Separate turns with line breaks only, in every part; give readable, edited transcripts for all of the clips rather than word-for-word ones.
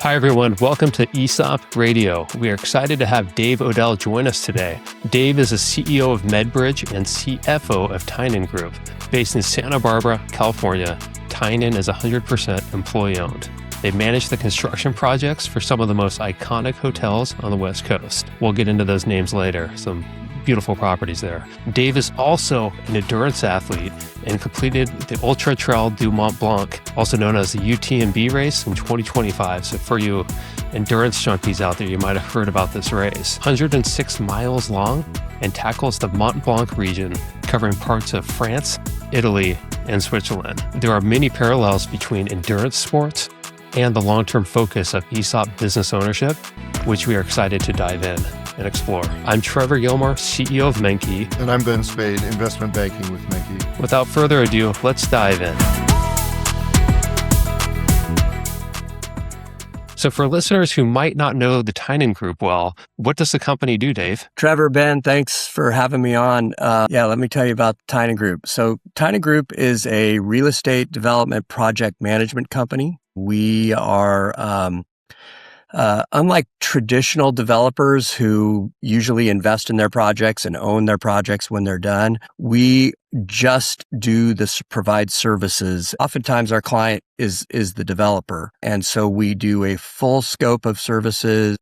Hi, everyone. Welcome to ESOP Radio. We are excited to have Dave Odell join us today. Dave is the CEO of MedBridge and CFO of Tynan Group. Based in Santa Barbara, California, Tynan is 100% employee-owned. They manage the construction projects for some of the most iconic hotels on the West Coast. We'll get into those names later. Some beautiful properties there. Dave is also an endurance athlete and completed the Ultra Trail du Mont Blanc, also known as the UTMB race in 2025. So for you endurance junkies out there, you might have heard about this race. 106 miles long and tackles the Mont Blanc region, covering parts of France, Italy, and Switzerland. There are many parallels between endurance sports and the long-term focus of ESOP business ownership, which we are excited to dive in and explore. I'm Trevor Gilmore, CEO of Menke.
And I'm Ben Spade, investment banking with Menke.
Without further ado, let's dive in. So for listeners who might not know the Tynan Group well, what does the company do, Dave?
Trevor, Ben, thanks for having me on. Let me tell you about Tynan Group. So Tynan Group is a real estate development project management company. We are unlike traditional developers who usually invest in their projects and own their projects when they're done. We just do this, provide services. Oftentimes our client is the developer. And so we do a full scope of services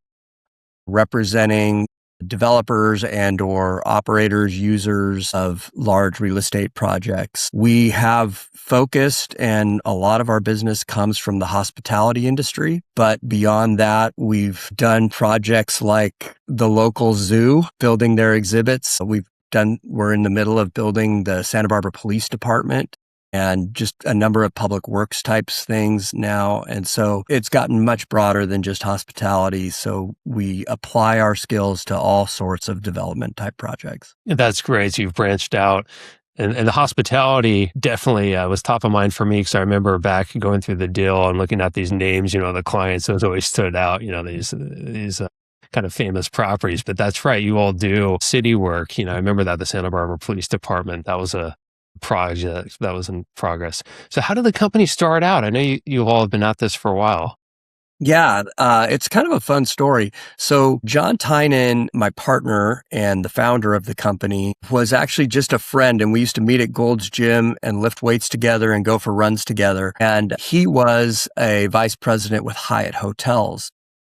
representing developers and or operators, users of large real estate projects. We have focused, and a lot of our business comes from the hospitality industry. But beyond that, we've done projects like the local zoo, building their exhibits. We're in the middle of building the Santa Barbara Police Department, and just a number of public works types things now. And so it's gotten much broader than just hospitality. So we apply our skills to all sorts of development type projects.
That's great. So you've branched out. And the hospitality definitely was top of mind for me, because I remember back going through the deal and looking at these names, the clients, those always stood out, these kind of famous properties. But that's right. You all do city work. I remember that the Santa Barbara Police Department, that was a project that was in progress. So how did the company start out? I know you all have been at this for a while.
Yeah, it's kind of a fun story. So John Tynan, my partner and the founder of the company, was actually just a friend, and we used to meet at Gold's Gym and lift weights together and go for runs together. And he was a vice president with Hyatt Hotels.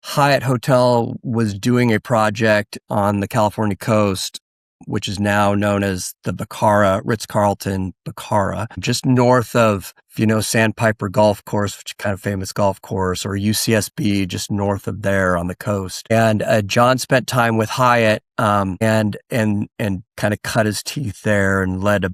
Hyatt Hotel was doing a project on the California coast, which is now known as the Bacara, Ritz-Carlton Bacara, just north of, Sandpiper Golf Course, which is kind of famous golf course, or UCSB, just north of there on the coast. And John spent time with Hyatt and kind of cut his teeth there and led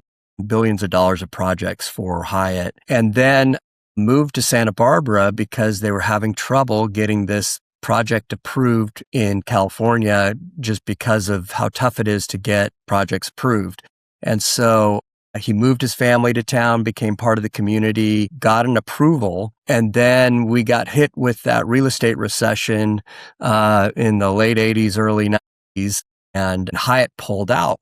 billions of dollars of projects for Hyatt. And then moved to Santa Barbara because they were having trouble getting this project approved in California, just because of how tough it is to get projects approved. And so he moved his family to town, became part of the community, got an approval, and then we got hit with that real estate recession in the late 80s, early 90s, and Hyatt pulled out.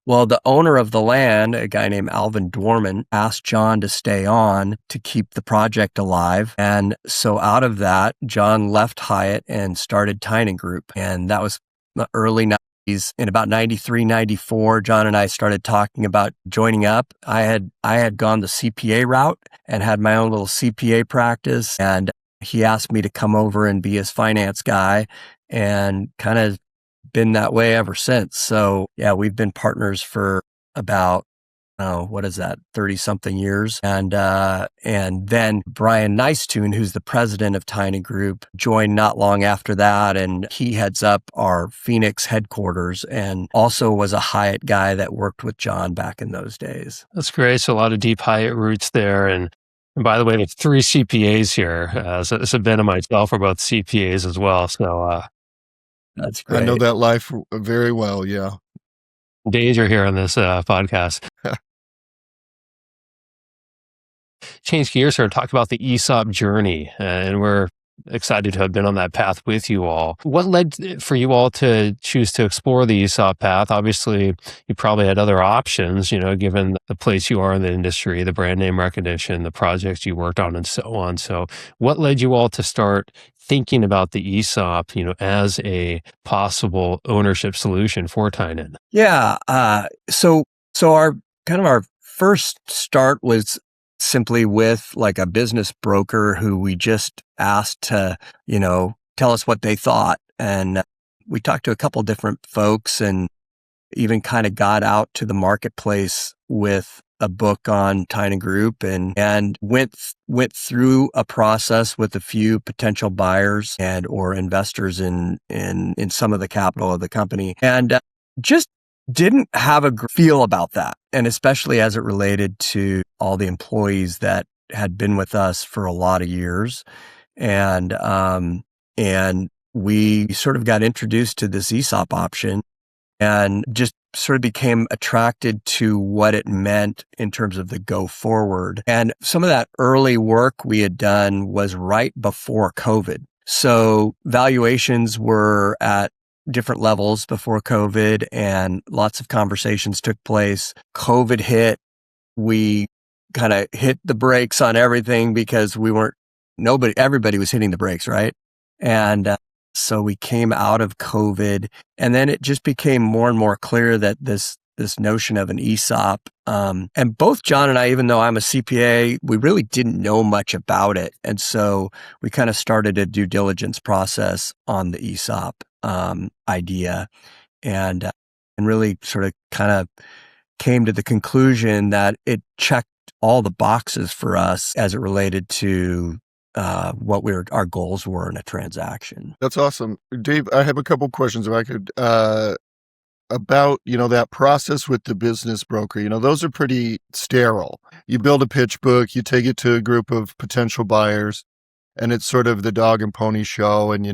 Well, the owner of the land, a guy named Alvin Dorman, asked John to stay on to keep the project alive. And so out of that, John left Hyatt and started Tynan Group. And that was the early 90s. In about 93, 94, John and I started talking about joining up. I had gone the CPA route and had my own little CPA practice. And he asked me to come over and be his finance guy, and kind of been that way ever since. So yeah, we've been partners for about, 30 something years. And then Brian Nicetune, who's the president of Tynan Group, joined not long after that. And he heads up our Phoenix headquarters and also was a Hyatt guy that worked with John back in those days.
That's great. So a lot of deep Hyatt roots there. And by the way, there's 3 CPAs here. So Ben and myself are both CPAs as well. So,
that's great.
I know that life very well, yeah.
Days you're here on this podcast. Change gears here and talk about the ESOP journey. And we're excited to have been on that path with you all. What led for you all to choose to explore the ESOP path? Obviously, you probably had other options, given the place you are in the industry, the brand name recognition, the projects you worked on, and so on. So what led you all to start thinking about the ESOP, as a possible ownership solution for Tynan?
Yeah. So our first start was simply with like a business broker who we just asked to, tell us what they thought. And we talked to a couple different folks and even kind of got out to the marketplace with a book on Tynan Group and went through a process with a few potential buyers and or investors in some of the capital of the company, and just didn't have a feel about that. And especially as it related to all the employees that had been with us for a lot of years. And we sort of got introduced to this ESOP option and just sort of became attracted to what it meant in terms of the go forward. And some of that early work we had done was right before COVID. So valuations were at different levels before COVID and lots of conversations took place. COVID hit. We kind of hit the brakes on everything because everybody was hitting the brakes, right? And so we came out of COVID, and then it just became more and more clear that this notion of an ESOP, and both John and I, even though I'm a CPA, we really didn't know much about it. And so we kind of started a due diligence process on the ESOP idea and really sort of kind of came to the conclusion that it checked all the boxes for us as it related to what our goals were in a transaction.
That's awesome. Dave, I have a couple questions if I could, about, that process with the business broker. Those are pretty sterile. You build a pitch book, you take it to a group of potential buyers, and it's sort of the dog and pony show, and,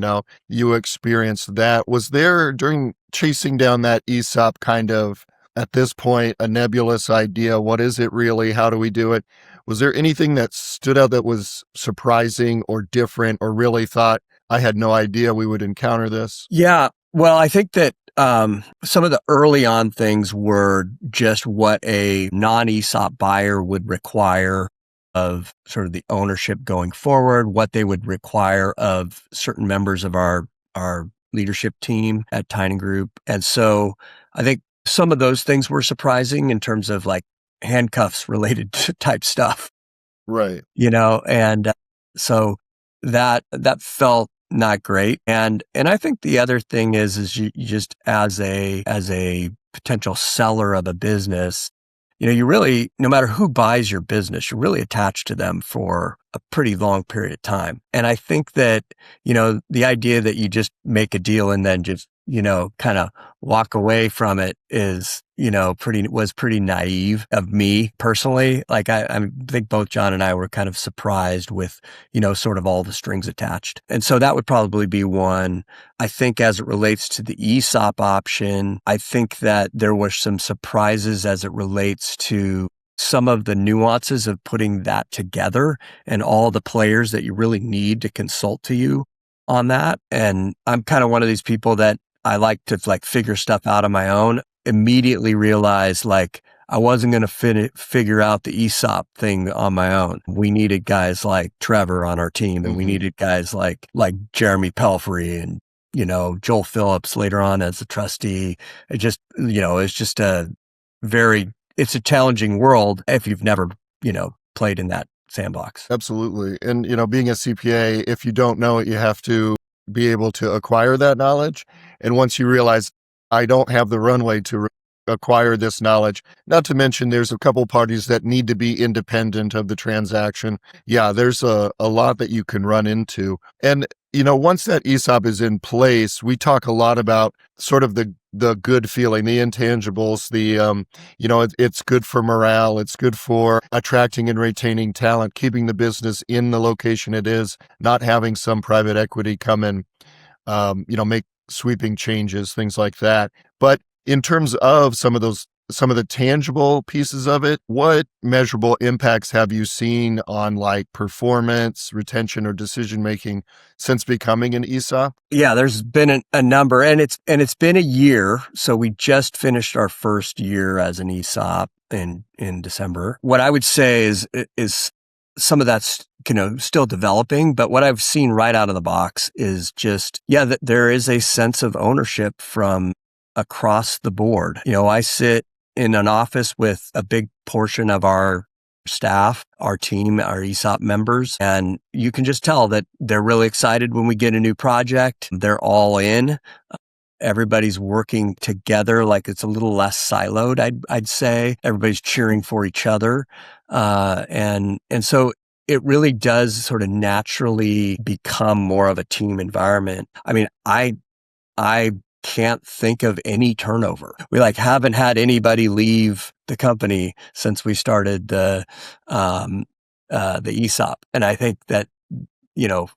you experience that. Was there, during chasing down that ESOP, kind of, at this point, a nebulous idea? What is it really? How do we do it? Was there anything that stood out that was surprising or different, or really thought, I had no idea we would encounter this?
Yeah. Well, I think that some of the early on things were just what a non-ESOP buyer would require of sort of the ownership going forward, what they would require of certain members of our leadership team at Tynan Group. And so I think some of those things were surprising in terms of like handcuffs related to type stuff.
Right.
And so that felt not great. And I think the other thing is you just as a potential seller of a business, you really, no matter who buys your business, you're really attached to them for a pretty long period of time. And I think that, the idea that you just make a deal and then just, kind of walk away from it is, was pretty naive of me personally. Like I think both John and I were kind of surprised with, sort of all the strings attached. And so that would probably be one. I think as it relates to the ESOP option, I think that there were some surprises as it relates to some of the nuances of putting that together and all the players that you really need to consult to you on that. And I'm kind of one of these people that I like to figure stuff out on my own. Immediately realized I wasn't going to figure out the ESOP thing on my own. We needed guys like Trevor on our team, and we needed guys like Jeremy Pelfrey and, Joel Phillips later on as a trustee. It just, it's a challenging world if you've never, played in that sandbox.
Absolutely. And, being a CPA, if you don't know it, you have to be able to acquire that knowledge. And once you realize I don't have the runway to acquire this knowledge, not to mention there's a couple parties that need to be independent of the transaction. Yeah, there's a lot that you can run into. And, once that ESOP is in place, we talk a lot about sort of the good feeling, the intangibles, it's good for morale. It's good for attracting and retaining talent, keeping the business in the location it is, not having some private equity come and, make sweeping changes, things like that. But in terms of some of those some of the tangible pieces of it, what measurable impacts have you seen on like performance, retention, or decision making since becoming an ESOP?
Yeah, there's been a number, and it's been a year. So we just finished our first year as an ESOP in December. What I would say is some of that's still developing, but what I've seen right out of the box is just that there is a sense of ownership from across the board. I sit in an office with a big portion of our staff, our team, our ESOP members, and you can just tell that they're really excited when we get a new project. They're all in. Everybody's working together, like it's a little less siloed, I'd say. Everybody's cheering for each other. And so it really does sort of naturally become more of a team environment. I mean, I can't think of any turnover. We haven't had anybody leave the company since we started the ESOP. And I think that,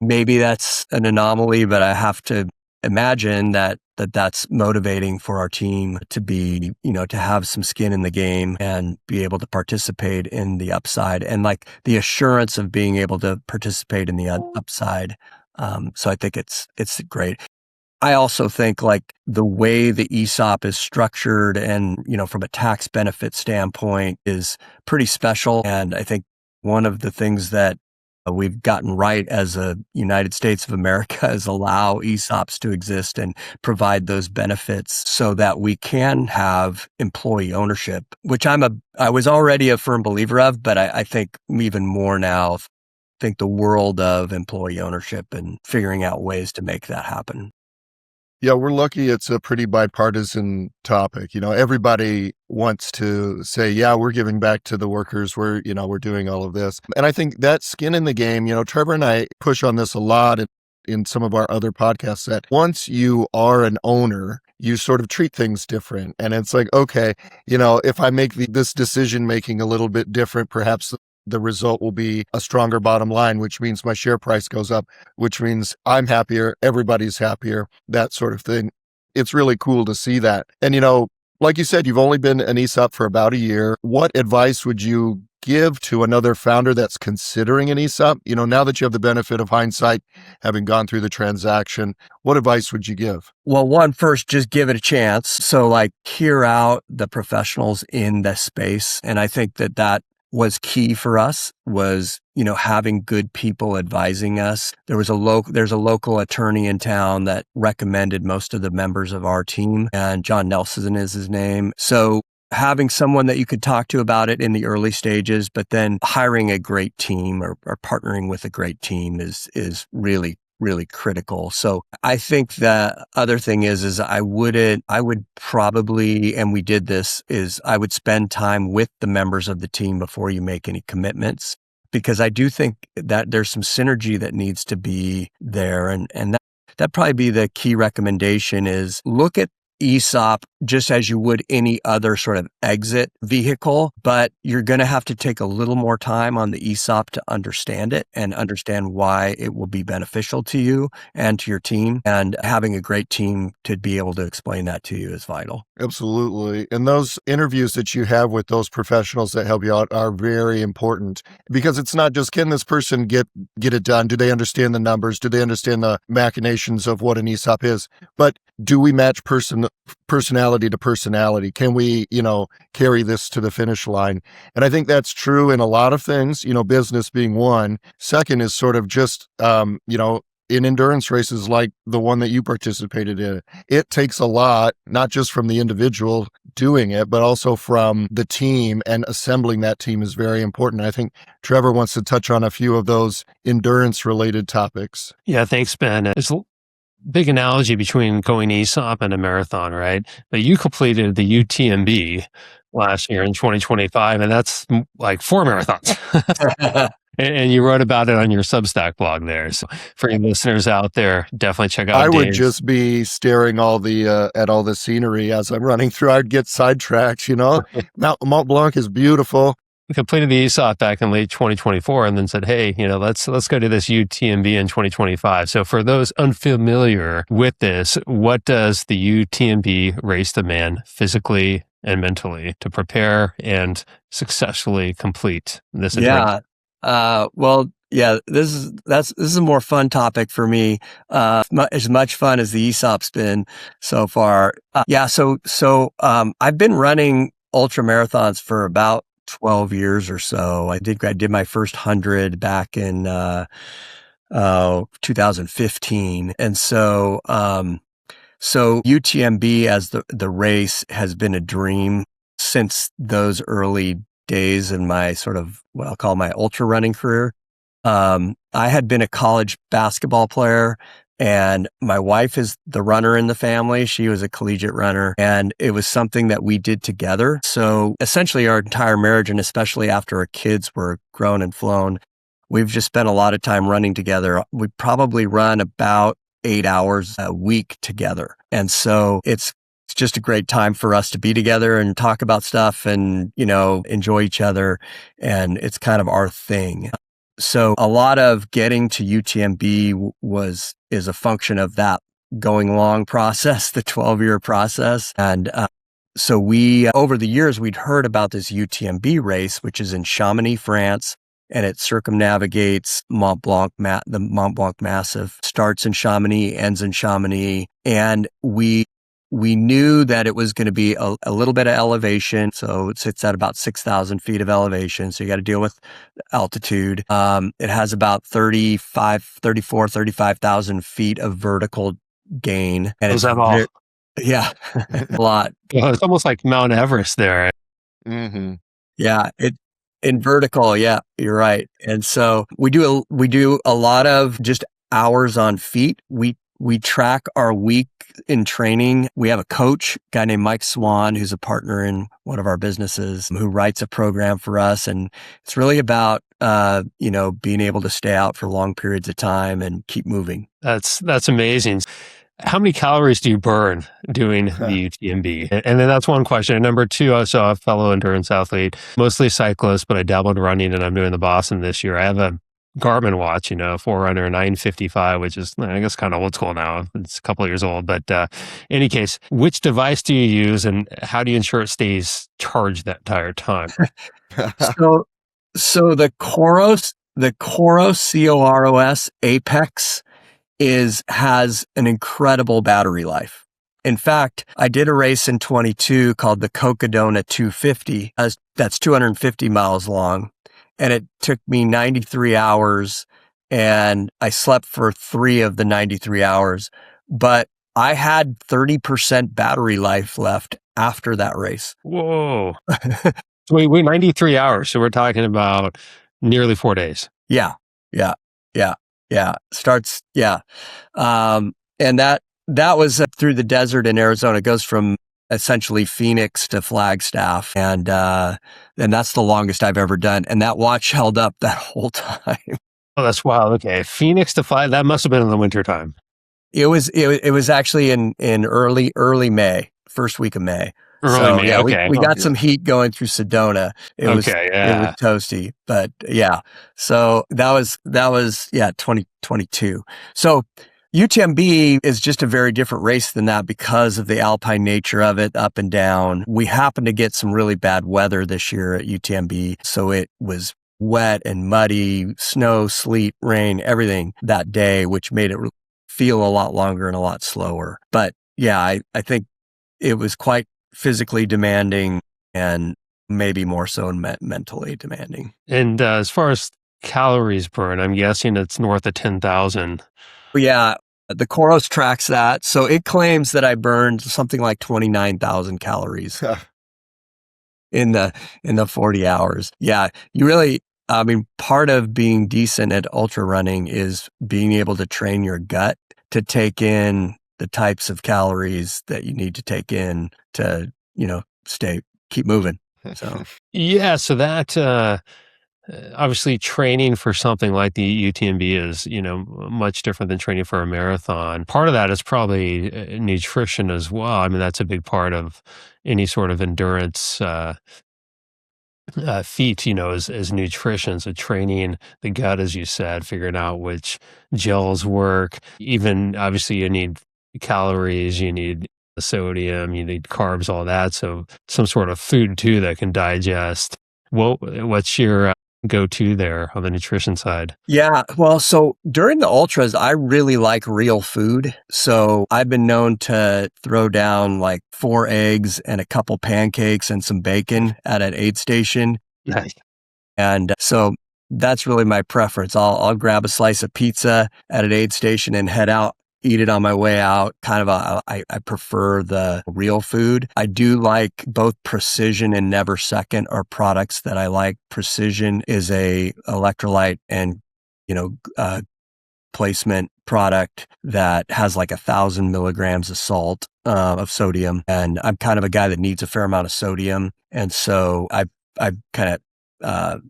maybe that's an anomaly, but I have to imagine that's motivating for our team to be, to have some skin in the game and be able to participate in the upside and the assurance of being able to participate in the upside. So I think it's great. I also think the way the ESOP is structured and, from a tax benefit standpoint is pretty special. And I think one of the things that we've gotten right as a United States of America is allow ESOPs to exist and provide those benefits so that we can have employee ownership, which I was already a firm believer of, but I think even more now, think the world of employee ownership and figuring out ways to make that happen.
Yeah, we're lucky it's a pretty bipartisan topic. Everybody wants to say, yeah, we're giving back to the workers. We're doing all of this. And I think that skin in the game, Trevor and I push on this a lot in some of our other podcasts, that once you are an owner, you sort of treat things different. And it's like, okay, if I make this decision making a little bit different, perhaps the result will be a stronger bottom line, which means my share price goes up, which means I'm happier, everybody's happier, that sort of thing. It's really cool to see that. And, like you said, you've only been an ESOP for about a year. What advice would you give to another founder that's considering an ESOP? Now that you have the benefit of hindsight, having gone through the transaction, what advice would you give?
Well, first, just give it a chance. So hear out the professionals in the space. And I think that was key for us was, having good people advising us. There's a local attorney in town that recommended most of the members of our team, and John Nelson is his name. So having someone that you could talk to about it in the early stages, but then hiring a great team or partnering with a great team is really, really critical. So I think the other thing is I would probably, and we did this, is I would spend time with the members of the team before you make any commitments, because I do think that there's some synergy that needs to be there. And that'd probably be the key recommendation is look at ESOP just as you would any other sort of exit vehicle, but you're going to have to take a little more time on the ESOP to understand it and understand why it will be beneficial to you and to your team. And having a great team to be able to explain that to you is vital.
Absolutely. And those interviews that you have with those professionals that help you out are very important, because it's not just, can this person get it done? Do they understand the numbers? Do they understand the machinations of what an ESOP is? But do we match personality to personality? Can we, carry this to the finish line? And I think that's true in a lot of things, business being one. Second is sort of just, in endurance races like the one that you participated in. It takes a lot, not just from the individual doing it, but also from the team, and assembling that team is very important. I think Trevor wants to touch on a few of those endurance related topics.
Yeah, thanks, Ben. There's a big analogy between going ESOP and a marathon, right? But you completed the UTMB last year in 2025, and that's like 4 marathons. And you wrote about it on your Substack blog there. So for your listeners out there, definitely check out
Dave's.
Would
just be staring at all the scenery as I'm running through. I'd get sidetracked, Mont Blanc is beautiful.
We completed the ESOP back in late 2024 and then said, hey, let's go to this UTMB in 2025. So for those unfamiliar with this, what does the UTMB race demand physically and mentally to prepare and successfully complete this
Yeah.
adventure?
Well, yeah, this is a more fun topic for me. As much fun as the ESOP's been so far. I've been running ultra marathons for about 12 years or so. I did my first 100 back in 2015. And so UTMB as the race has been a dream since those early days in my sort of what I'll call my ultra running career. I had been a college basketball player, and my wife is the runner in the family. She was a collegiate runner, and it was something that we did together. So essentially our entire marriage, and especially after our kids were grown and flown, we've just spent a lot of time running together. We probably run about 8 hours a week together. And so it's just a great time for us to be together and talk about stuff and, enjoy each other. And it's kind of our thing. So a lot of getting to UTMB is a function of that going long process, the 12-year process. And so over the years, we'd heard about this UTMB race, which is in Chamonix, France. And it circumnavigates Mont Blanc, the Mont Blanc Massif, starts in Chamonix, ends in Chamonix. And we knew that it was going to be a little bit of elevation. So it sits at about 6,000 feet of elevation. So you got to deal with altitude. It has about 35,000 feet of vertical gain. And
Was that all?
Yeah, a lot.
It's almost like Mount Everest there.
Mm-hmm.
Yeah, in vertical, yeah, you're right. And so we do a lot of just hours on feet. We track our week in training. We have a coach, a guy named Mike Swan, who's a partner in one of our businesses, who writes a program for us. And it's really about being able to stay out for long periods of time and keep moving.
That's amazing. How many calories do you burn doing the UTMB? And then that's one question. And number two, also a fellow endurance athlete, mostly cyclist, but I dabbled in running and I'm doing the Boston this year. I have a Garmin watch, Forerunner 955, which is, I guess, kind of old school now. It's a couple of years old. But in any case, which device do you use and how do you ensure it stays charged that entire time?
So the Coros COROS Apex has an incredible battery life. In fact, I did a race in 22 called the Cocodona 250. That's 250 miles long. And it took me 93 hours and I slept for 3 of the 93 hours. But I had 30% battery life left after that race.
Whoa. Wait, 93 hours. So we're talking about nearly 4 days.
Yeah. And that was through the desert in Arizona. It goes from essentially Phoenix to Flagstaff. And that's the longest I've ever done. And that watch held up that whole time.
Oh, that's wild. Okay. Phoenix to Flagstaff, that must have been in the wintertime.
It was actually in early May, first week of May.
Early May,
yeah,
okay.
we got some heat going through Sedona. It was toasty, but yeah. So that was 2022. So UTMB is just a very different race than that because of the alpine nature of it, up and down. We happened to get some really bad weather this year at UTMB, so it was wet and muddy, snow, sleet, rain, everything that day, which made it feel a lot longer and a lot slower. But yeah, I think it was quite physically demanding and maybe more so mentally demanding.
And as far as calories burned, I'm guessing it's north of 10,000.
Yeah, the Coros tracks that. So it claims that I burned something like 29,000 calories in the 40 hours. Yeah, part of being decent at ultra running is being able to train your gut to take in the types of calories that you need to take in to, keep moving. So
yeah, so that obviously training for something like the UTMB is, much different than training for a marathon. Part of that is probably nutrition as well. I mean, that's a big part of any sort of endurance feat, is nutrition. So training the gut, as you said, figuring out which gels work. Even obviously you need calories, you need the sodium, you need carbs, all that. So some sort of food too that can digest. What's your go-to there on the nutrition side?
Yeah. Well, so during the ultras, I really like real food. So I've been known to throw down like 4 eggs and a couple pancakes and some bacon at an aid station.
Nice.
And so that's really my preference. I'll grab a slice of pizza at an aid station and head out, eat it on my way out. I prefer the real food. I do like both Precision and Never Second are products that I like. Precision is a electrolyte and, placement product that has like 1,000 milligrams of salt, of sodium. And I'm kind of a guy that needs a fair amount of sodium. And so I've kind of,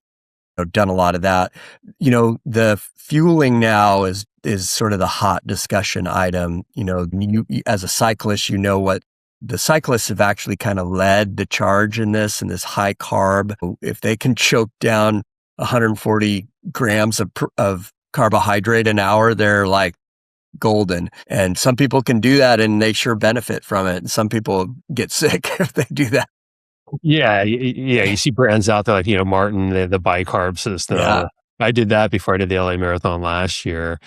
done a lot of that. The fueling now is sort of the hot discussion item. You as a cyclist, what the cyclists have actually kind of led the charge in this high carb. If they can choke down 140 grams of carbohydrate an hour, they're like golden. And some people can do that and they sure benefit from it. And some people get sick if they do that.
Yeah. You see brands out there like, Martin, the bicarb system.
Yeah.
I did that before I did the LA Marathon last year.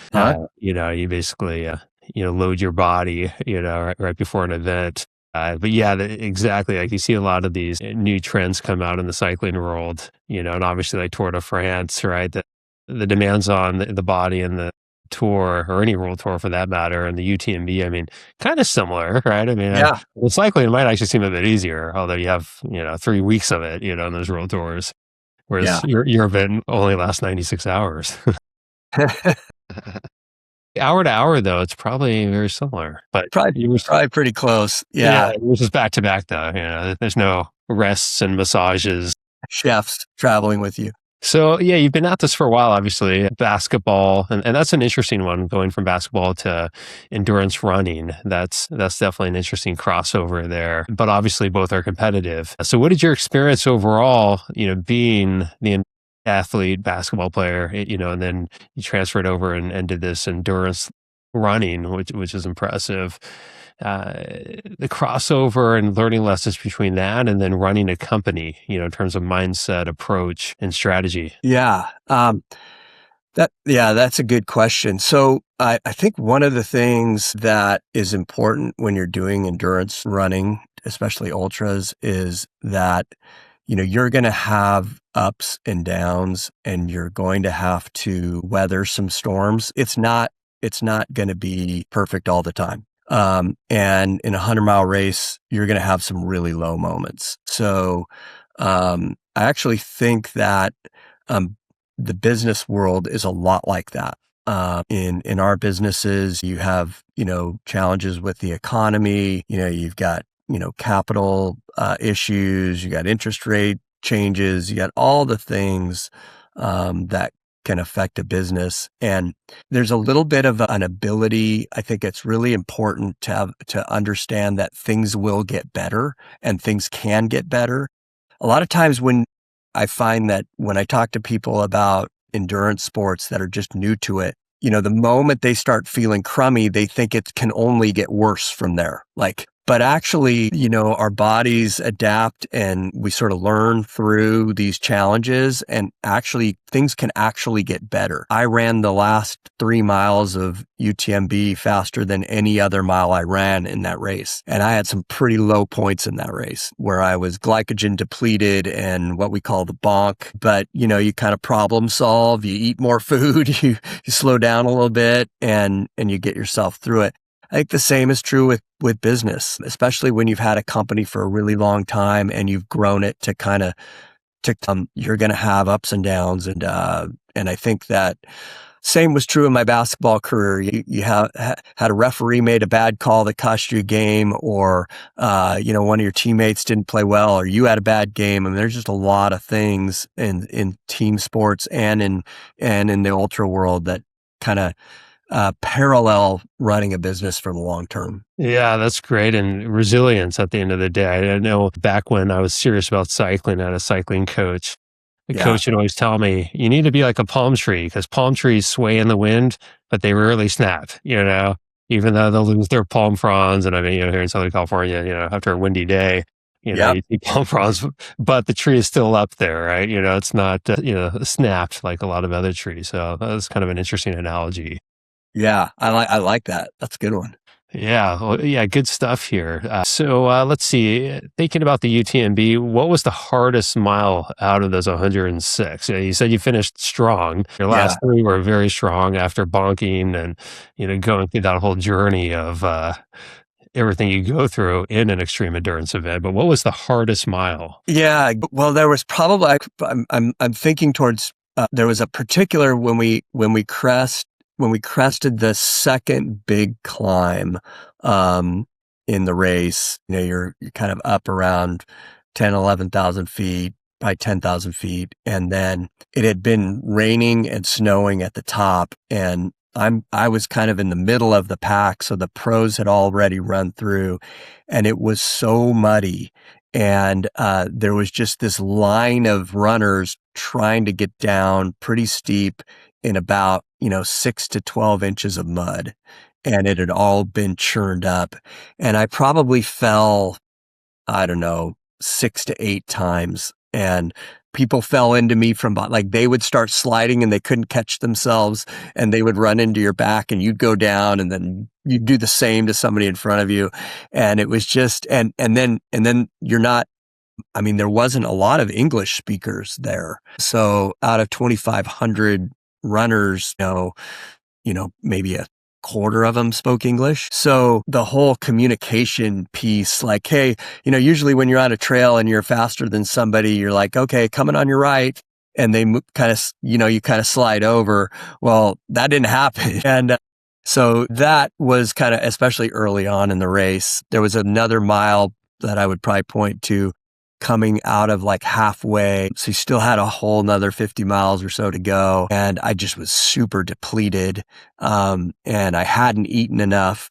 You basically, load your body, right before an event. But yeah, exactly. Like you see a lot of these new trends come out in the cycling world, and obviously like Tour de France, right? The demands on the body and the tour, or any world tour for that matter, and the UTMB, I mean, kind of similar, right? I mean,
Yeah.
the cycling might actually seem a bit easier, although you have, 3 weeks of it, in those world tours, whereas your event only lasts 96 hours. Hour to hour, though, it's probably very similar, but
probably pretty close. Yeah.
Yours is back to back, though. There's no rests and massages.
Chefs traveling with you.
So yeah, you've been at this for a while, obviously, basketball, and that's an interesting one, going from basketball to endurance running. That's definitely an interesting crossover there, but obviously both are competitive. So what did your experience overall, being the athlete, basketball player, and then you transferred over and did this endurance running, which is impressive. The crossover and learning lessons between that and then running a company, in terms of mindset, approach, and strategy.
Yeah. That's a good question. So I think one of the things that is important when you're doing endurance running, especially ultras, is that, you're going to have ups and downs and you're going to have to weather some storms. It's not going to be perfect all the time. And in a 100-mile race, you're going to have some really low moments. So, I actually think that, the business world is a lot like that. In our businesses, you have, challenges with the economy, you've got, capital, issues, you got interest rate changes, you got all the things, that can affect a business. And there's a little bit of an ability. I think it's really important to understand that things will get better and things can get better. A lot of times when I find that when I talk to people about endurance sports that are just new to it, the moment they start feeling crummy, they think it can only get worse from there. But actually, our bodies adapt and we sort of learn through these challenges, and actually things can actually get better. I ran the last 3 miles of UTMB faster than any other mile I ran in that race. And I had some pretty low points in that race where I was glycogen depleted and what we call the bonk. But, you kind of problem solve, you eat more food, you slow down a little bit and you get yourself through it. I think the same is true with business, especially when you've had a company for a really long time and you've grown it to you're going to have ups and downs. And I think that same was true in my basketball career. You had a referee made a bad call that cost you a game, or, one of your teammates didn't play well, or you had a bad game. I mean, there's just a lot of things in team sports and in the ultra world that kind of, parallel running a business for the long term.
Yeah, that's great. And resilience at the end of the day. I know back when I was serious about cycling, I had a cycling coach. The coach would always tell me, you need to be like a palm tree, because palm trees sway in the wind, but they rarely snap, even though they'll lose their palm fronds. And I mean, here in Southern California, after a windy day,
Yep.
you see palm fronds, but the tree is still up there, right? It's not, snapped like a lot of other trees. So that was kind of an interesting analogy.
Yeah. I like that. That's a good one.
Yeah. Well, yeah. Good stuff here. So let's see. Thinking about the UTMB, what was the hardest mile out of those 106? You said you finished strong. Your last three were very strong after bonking and, going through that whole journey of everything you go through in an extreme endurance event. But what was the hardest mile?
Yeah. Well, there was probably, I'm thinking towards, there was a particular when we crested the second big climb, in the race, you're kind of up around 10, 11,000 feet, probably 10,000 feet. And then it had been raining and snowing at the top, and I was kind of in the middle of the pack. So the pros had already run through, and it was so muddy. And, there was just this line of runners trying to get down pretty steep in about, 6 to 12 inches of mud, and it had all been churned up. And I probably fell, I don't know, 6 to 8 times, and people fell into me from like they would start sliding and they couldn't catch themselves, and they would run into your back, and you'd go down, and then you'd do the same to somebody in front of you. And it was just, and then you're not, I mean, there wasn't a lot of English speakers there. So out of 2,500 runners, maybe a quarter of them spoke English. So the whole communication piece, like, hey, usually when you're on a trail and you're faster than somebody, you're like, okay, coming on your right. And they kind of, you kind of slide over. Well, that didn't happen. And so that was kind of, especially early on in the race, there was another mile that I would probably point to coming out of like halfway. So you still had a whole nother 50 miles or so to go. And I just was super depleted. And I hadn't eaten enough,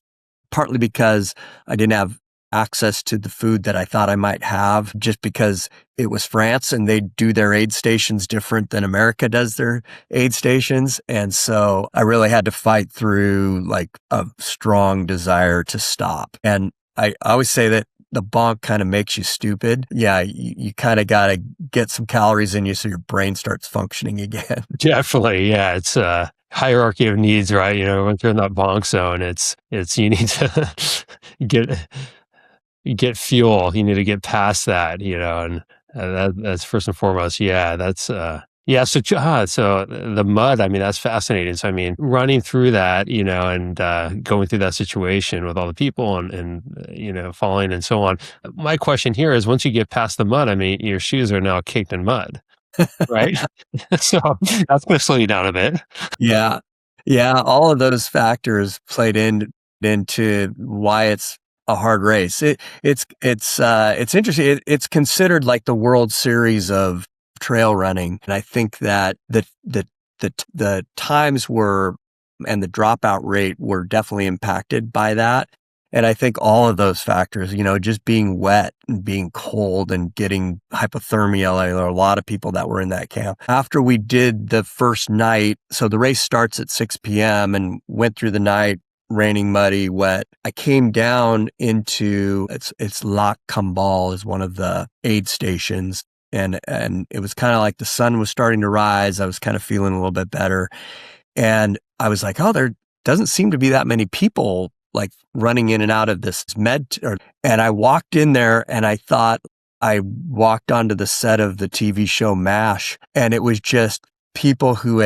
partly because I didn't have access to the food that I thought I might have, just because it was France and they do their aid stations different than America does their aid stations. And so I really had to fight through like a strong desire to stop. And I always say that the bonk kind of makes you stupid. Yeah, you kind of got to get some calories in you so your brain starts functioning again.
Definitely, yeah. It's a hierarchy of needs, right? Once you're in that bonk zone, it's you need to get fuel. You need to get past that, and that's first and foremost. Yeah, that's yeah. So the mud, I mean, that's fascinating. So I mean, running through that, and going through that situation with all the people and falling and so on. My question here is, once you get past the mud, I mean, your shoes are now caked in mud, right? So that's going to slow you down a bit.
Yeah, all of those factors played into why it's a hard race. It's interesting. It's considered like the World Series of trail running, and I think that the times were and the dropout rate were definitely impacted by that. And I think all of those factors, just being wet and being cold and getting hypothermia, there are a lot of people that were in that camp. After we did the first night, so the race starts at 6 p.m. and went through the night, raining, muddy, wet. I came down into, it's Lac Cambal is one of the aid stations. And it was kind of like the sun was starting to rise. I was kind of feeling a little bit better. And I was like, oh, there doesn't seem to be that many people like running in and out of this and I walked in there and I thought I walked onto the set of the TV show MASH, and it was just people who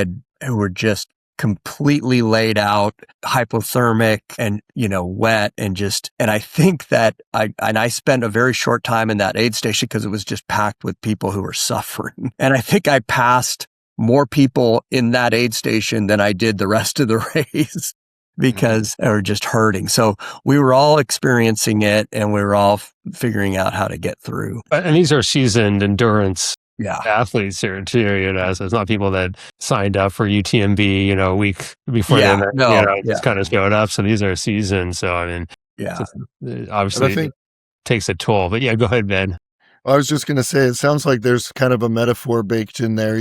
were just completely laid out, hypothermic and, wet and I think that I spent a very short time in that aid station because it was just packed with people who were suffering. And I think I passed more people in that aid station than I did the rest of the race because they were just hurting. So we were all experiencing it, and we were all figuring out how to get through.
And these are seasoned endurance
yeah.
athletes here too, so it's not people that signed up for UTMB, a week before they just kind of showed up. So these are seasoned. So I mean, obviously it takes a toll. But yeah, go ahead, Ben.
I was just going to say, it sounds like there's kind of a metaphor baked in there.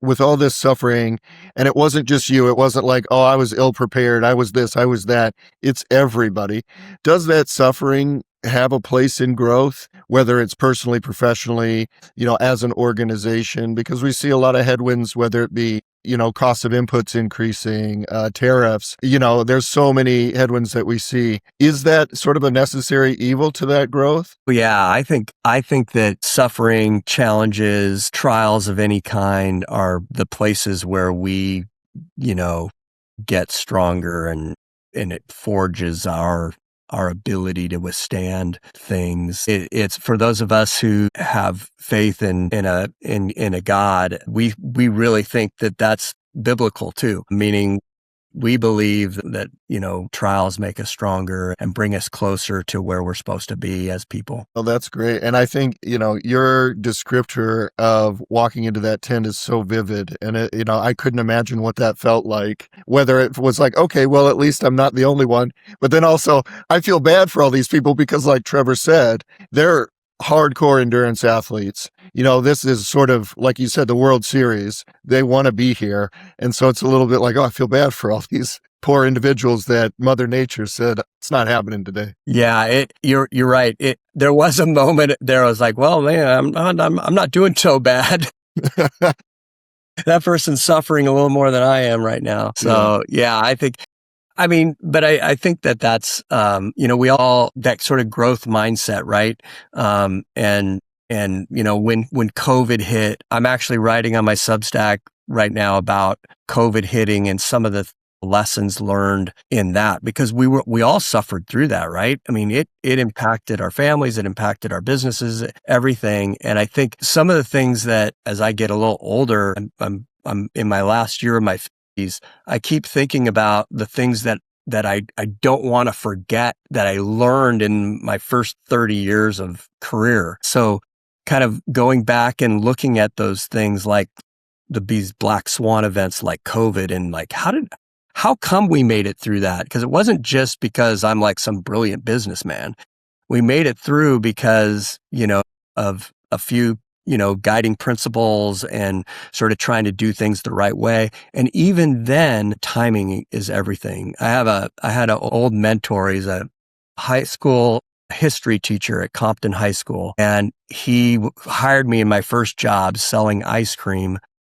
with all this suffering, and it wasn't just you, it wasn't like, oh, I was ill prepared, I was this, I was that. It's everybody. Does that suffering have a place in growth, whether it's personally, professionally, as an organization? Because we see a lot of headwinds, whether it be, cost of inputs increasing, tariffs, there's so many headwinds that we see. Is that sort of a necessary evil to that growth?
Yeah, I think that suffering, challenges, trials of any kind are the places where we, get stronger, and it forges our ability to withstand things. It's for those of us who have faith in a God. We really think that that's biblical too, meaning we believe that, trials make us stronger and bring us closer to where we're supposed to be as people.
Well, that's great. And I think, your descriptor of walking into that tent is so vivid. And, I couldn't imagine what that felt like, whether it was like, okay, well, at least I'm not the only one. But then also, I feel bad for all these people because, like Trevor said, they're hardcore endurance athletes. This is sort of, like you said, the World Series. They want to be here. And so it's a little bit like, oh, I feel bad for all these poor individuals that Mother Nature said, it's not happening today.
Yeah, you're right. There was a moment there I was like, well, man, I'm not doing so bad. That person's suffering a little more than I am right now. So yeah, I think that's, we all, that sort of growth mindset, right? And when COVID hit, I'm actually writing on my Substack right now about COVID hitting and some of the lessons learned in that, because we all suffered through that, right? I mean, it impacted our families, it impacted our businesses, everything. And I think some of the things that, as I get a little older, I'm in my last year of my 50s, I keep thinking about the things that I don't want to forget that I learned in my first 30 years of career. So kind of going back and looking at those things like these black swan events like COVID, and like, how come we made it through that? Because it wasn't just because I'm like some brilliant businessman. We made it through because, of a few, guiding principles and sort of trying to do things the right way. And even then, timing is everything. I had an old mentor. He's a high school history teacher at Compton High School. And he hired me in my first job selling ice cream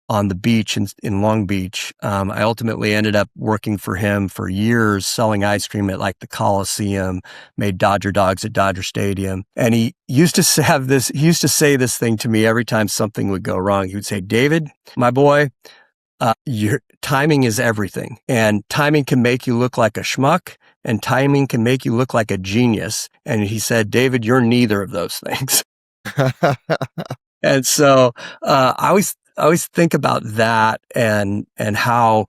on the beach in Long Beach. I ultimately ended up working for him for years, selling ice cream at like the Coliseum, made Dodger dogs at Dodger Stadium. And he used to say this thing to me every time something would go wrong. He would say, David, my boy, your timing is everything. And timing can make you look like a schmuck, and timing can make you look like a genius. And he said, David, you're neither of those things. And so I always think about that and how,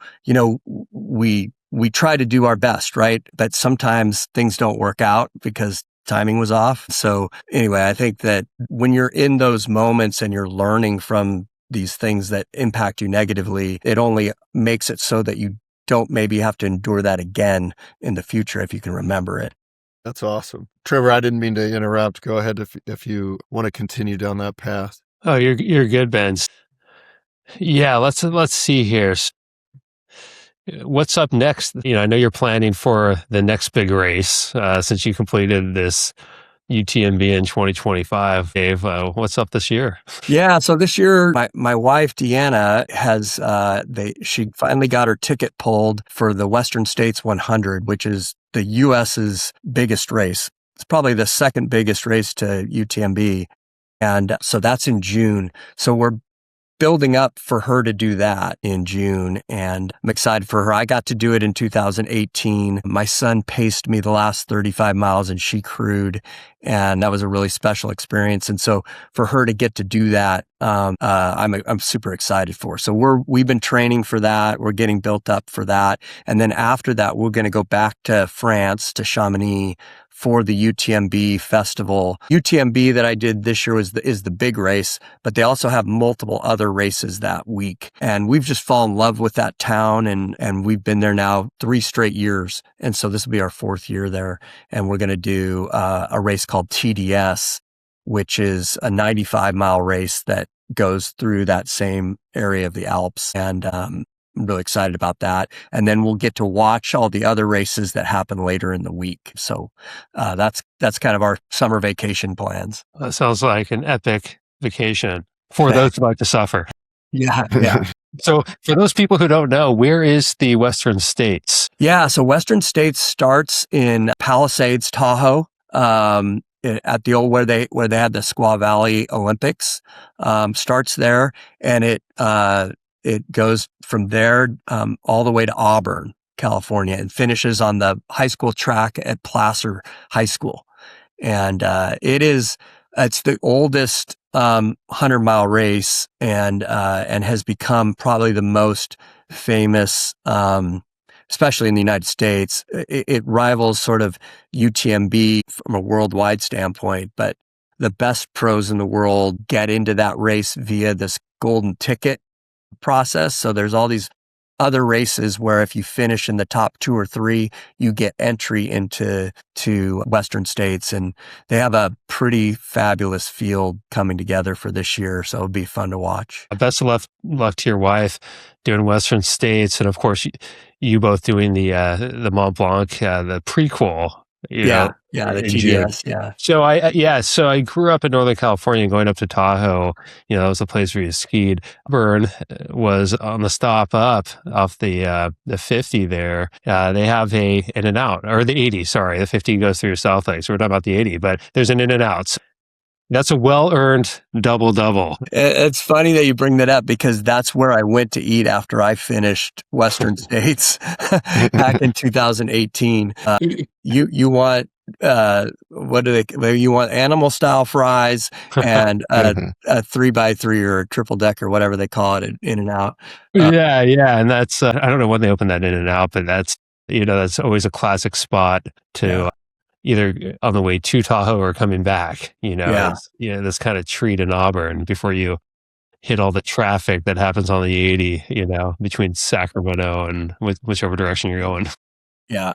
we try to do our best, right? But sometimes things don't work out because timing was off. So anyway, I think that when you're in those moments and you're learning from these things that impact you negatively, it only makes it so that you don't maybe have to endure that again in the future if you can remember it.
That's awesome. Trevor, I didn't mean to interrupt. Go ahead if you want to continue down that path.
Oh, you're good, Ben. Yeah, let's see here. What's up next? I know you're planning for the next big race since you completed this UTMB in 2025. Dave, what's up this year?
Yeah, so this year, my wife Deanna has she finally got her ticket pulled for the Western States 100, which is the U.S.'s biggest race. It's probably the second biggest race to UTMB, and so that's in June. So we're building up for her to do that in June, and I'm excited for her. I got to do it in 2018. My son paced me the last 35 miles and she crewed, and that was a really special experience. And so for her to get to do that, I'm super excited for. So we've been training for that. We're getting built up for that. And then after that, we're going to go back to France, to Chamonix, for the UTMB festival. UTMB that I did this year is the big race, but they also have multiple other races that week. And we've just fallen in love with that town, and we've been there now 3 straight years. And so this will be our 4th year there. And we're going to do a race called TDS. which is a 95-mile race that goes through that same area of the Alps. And I'm really excited about that. And then we'll get to watch all the other races that happen later in the week. So that's kind of our summer vacation plans.
That sounds like an epic vacation for those who like to suffer.
Yeah.
So for those people who don't know, where is the Western States?
Yeah, so Western States starts in Palisades, Tahoe, at the old where they had the Squaw Valley Olympics. Starts there, and it goes from there all the way to Auburn, California, and finishes on the high school track at Placer High School. And it's the oldest 100-mile race, and has become probably the most famous, especially in the United States. It rivals sort of UTMB from a worldwide standpoint, but the best pros in the world get into that race via this golden ticket process. So there's all these other races where if you finish in the top 2 or 3, you get entry into Western States, and they have a pretty fabulous field coming together for this year. So it'll be fun to watch.
Best of luck to your wife doing Western States, and of course you both doing the Mont Blanc, the prequel.
The GDS. Yeah.
So I grew up in Northern California, going up to Tahoe. That was the place where you skied. Auburn was on the stop up off the 50 there. They have a in and out, or the 80. Sorry, the 50 goes through South Lake, so we're talking about the 80. But there's an in and out. That's a well-earned double-double.
It's funny that you bring that up, because that's where I went to eat after I finished Western States back in 2018. You want you want animal style fries and a 3x3 or a triple decker, whatever they call it, in and out.
Yeah, and that's I don't know when they opened that in and out, but that's that's always a classic spot to. Either on the way to Tahoe or coming back, this kind of treat in Auburn before you hit all the traffic that happens on the 80, between Sacramento and whichever direction you're going.
Yeah.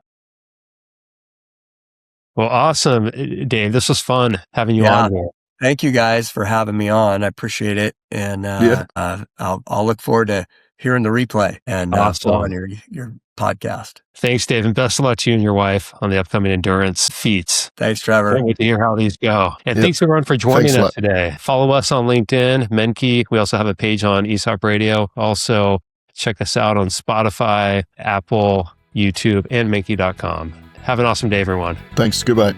Well, awesome, Dave. This was fun having you on here.
Thank you guys for having me on. I appreciate it. And I'll look forward to hearing the replay and following your podcast.
Thanks, Dave, and best of luck to you and your wife on the upcoming endurance feats.
Thanks, Trevor.
Can't wait to hear how these go. And thanks everyone for joining us today. Follow us on LinkedIn, Menke. We also have a page on ESOP Radio. Also, check us out on Spotify, Apple, YouTube, and Menke.com. Have an awesome day, everyone.
Thanks. Goodbye.